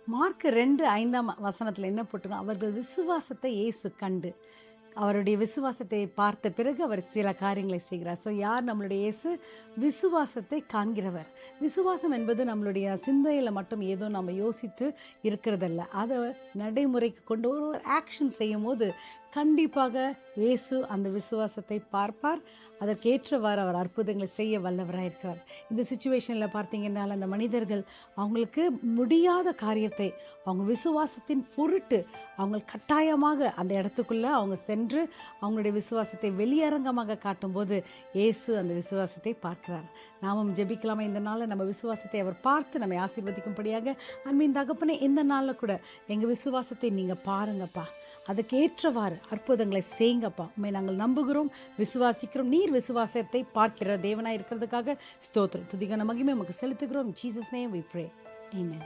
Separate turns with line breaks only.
Mark 2:5 என்ன போட்டிருக்கோம்? அவர்கள் விசுவாசத்தை இயேசு கண்டு, அவருடைய விசுவாசத்தை பார்த்த பிறகு அவர் சில காரியங்களை செய்கிறார். ஸோ யார் நம்மளுடைய இயேசு? விசுவாசத்தை காண்கிறவர். விசுவாசம் என்பது நம்மளுடைய சிந்தையில் மட்டும் ஏதோ நம்ம யோசித்து இருக்கிறதல்ல, அதை நடைமுறைக்கு கொண்டு ஒரு ஆக்ஷன் செய்யும் போது கண்டிப்பாக இயேசு அந்த விசுவாசத்தை பார்ப்பார். அதற்கேற்றவாறு அவர் அற்புதங்களை செய்ய வல்லவராக இருக்கிறார். இந்த சுச்சுவேஷனில் பார்த்தீங்கன்னா அந்த மனிதர்கள் அவங்களுக்கு முடியாத காரியத்தை அவங்க விசுவாசத்தின் பொருட்டு அவங்க கட்டாயமாக அந்த இடத்துக்குள்ளே அவங்க சென்று அவங்களுடைய விசுவாசத்தை வெளியரங்கமாக காட்டும்போது இயேசு அந்த விசுவாசத்தை பார்க்கிறார். நாமும் ஜெபிக்கலாமா? இந்த நாளில் நம்ம விசுவாசத்தை அவர் பார்த்து நம்மை ஆசீர்வதிக்கும்படியாக. அன்பின் தகப்பனே, இந்த நாளில் கூட எங்கள் விசுவாசத்தை நீங்கள் பாருங்கப்பா, அதுக்கேற்றவாறு அற்புதங்களை செய்யுங்கப்பா. உண்மை நாங்கள் நம்புகிறோம், விசுவாசிக்கிறோம். நீர் விசுவாசத்தை பார்க்கிற தேவனாய் இருக்கிறதுக்காக ஸ்தோத்திரம், துதிக்கான மகிமை நமக்கு செலுத்துகிறோம். Jesus name we pray. Amen.